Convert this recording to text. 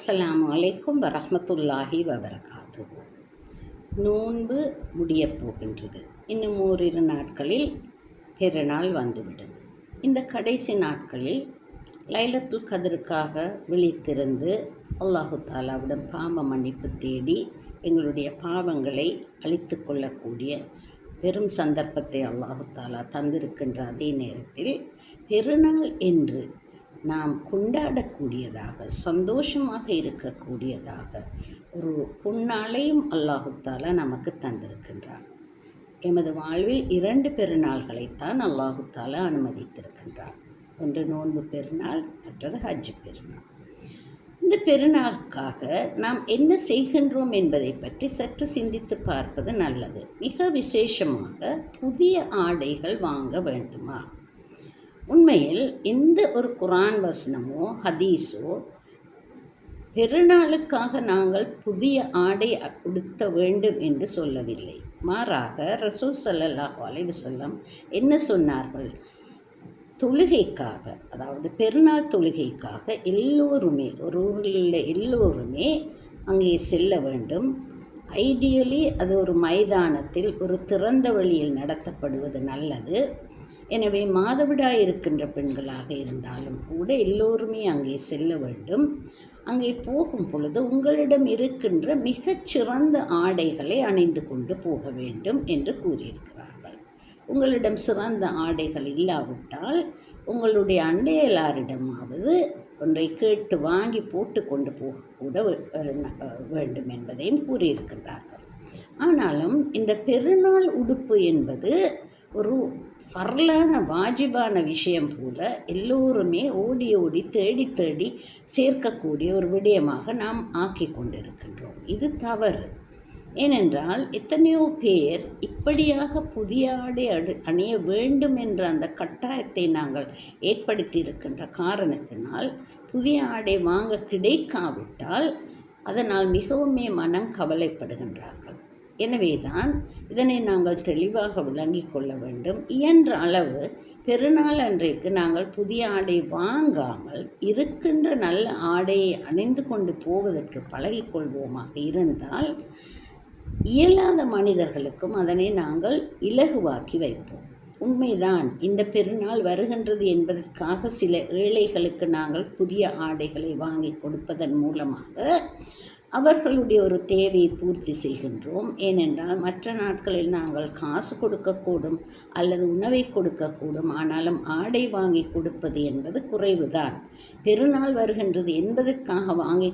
அஸ்ஸலாமு அலைக்கும் வரஹ்மத்துல்லாஹி வபரகாத்துஹு. நோன்பு முடியப் போகின்றது. இன்னும் ஓரிரு நாட்களில் பெருநாள் வந்துவிடும். இந்த கடைசி நாட்களில் லைலத்துல் கதிருக்காக விழித்திருந்து அல்லாஹு தாலாவிடம் பாவ மன்னிப்பு தேடி எங்களுடைய பாவங்களை அழித்து கொள்ளக்கூடிய பெரும் சந்தர்ப்பத்தை அல்லாஹு தாலா தந்திருக்கின்ற அதே நேரத்தில் பெருநாள் என்று நாம் கொண்டாடக்கூடியதாக, சந்தோஷமாக இருக்கக்கூடியதாக ஒரு பொன்னாளையும் அல்லாஹு தாலா நமக்கு தந்திருக்கின்றான். எமது வாழ்வில் 2 பெருநாள்களைத்தான் அல்லாஹு தாலா அனுமதித்திருக்கின்றான். ஒன்று நோன்பு பெருநாள், மற்றது ஹஜ் பெருநாள். இந்த பெருநாளுக்காக நாம் என்ன செய்கின்றோம் என்பதை பற்றி சற்று சிந்தித்து பார்ப்பது நல்லது. மிக விசேஷமாக புதிய ஆடைகள் வாங்க வேண்டுமா? உண்மையில் எந்த ஒரு குர்ஆன் வசனமோ ஹதீஸோ பெருநாளுக்காக நாங்கள் புதிய ஆடை உடுத்த வேண்டும் என்று சொல்லவில்லை. மாறாக ரசூல் ஸல்லல்லாஹு அலைஹி வஸல்லம் என்ன சொன்னார்கள்? தொழுகைக்காக, அதாவது பெருநாள் தொழுகைக்காக எல்லோருமே, ஒரு ஊரில் உள்ள எல்லோருமே அங்கே செல்ல வேண்டும். ஐடியலி அது ஒரு மைதானத்தில், ஒரு திறந்த வழியில் நடத்தப்படுவது நல்லது. எனவே மாதவிடாய் இருக்கின்ற பெண்களாக இருந்தாலும் கூட எல்லோருமே அங்கே செல்ல வேண்டும். அங்கே போகும் பொழுது உங்களிடம் இருக்கின்ற மிகச்சிறந்த ஆடைகளை அணிந்து கொண்டு போக வேண்டும் என்று கூறியிருக்கிறார்கள். உங்களிடம் சிறந்த ஆடைகள் இல்லாவிட்டால் உங்களுடைய அண்டையலாரிடமாவது ஒன்றை கேட்டு வாங்கி போட்டு கொண்டு போகக்கூட வேண்டும் என்பதையும் கூறியிருக்கின்றார்கள். ஆனாலும் இந்த பெருநாள் உடுப்பு என்பது ஒரு ஃபர்லான வாஜிபான விஷயம் போல எல்லோருமே ஓடி ஓடி தேடி தேடி சேர்க்கக்கூடிய ஒரு விடயமாக நாம் ஆக்கி கொண்டிருக்கின்றோம். இது தவறு. ஏனென்றால் எத்தனையோ பேர் இப்படியாக புதிய ஆடை அணிய வேண்டும் என்ற அந்த கட்டாயத்தை நாங்கள் ஏற்படுத்தி இருக்கின்ற காரணத்தினால் புதிய ஆடை வாங்க கிடைக்காவிட்டால் அதனால் மிகவுமே மனம் கவலைப்படுகின்றார்கள். எனவேதான் இதனை நாங்கள் தெளிவாக விளங்கிக் கொள்ள வேண்டும். இயன்ற அளவு பெருநாள் அன்றைக்கு நாங்கள் புதிய ஆடை வாங்காமல் இருக்கின்ற நல்ல ஆடையை அணிந்து கொண்டு போவதற்கு பழகிக்கொள்வோமாக இருந்தால் இயலாத மனிதர்களுக்கும் அதனை நாங்கள் இலகுவாக்கி வைப்போம். உண்மைதான், இந்த பெருநாள் வருகின்றது என்பதற்காக சில ஏழைகளுக்கு நாங்கள் புதிய ஆடைகளை வாங்கி கொடுப்பதன் மூலமாக அவர்களுடைய ஒரு தேவையை பூர்த்தி செய்கின்றோம். ஏனென்றால் மற்ற நாட்களில் நாங்கள் காசு கொடுக்கக்கூடும் அல்லது உணவை கொடுக்கக்கூடும். ஆனாலும் ஆடை வாங்கி கொடுப்பது என்பது குறைவுதான். பெருநாள் வருகின்றது என்பதற்காக வாங்கி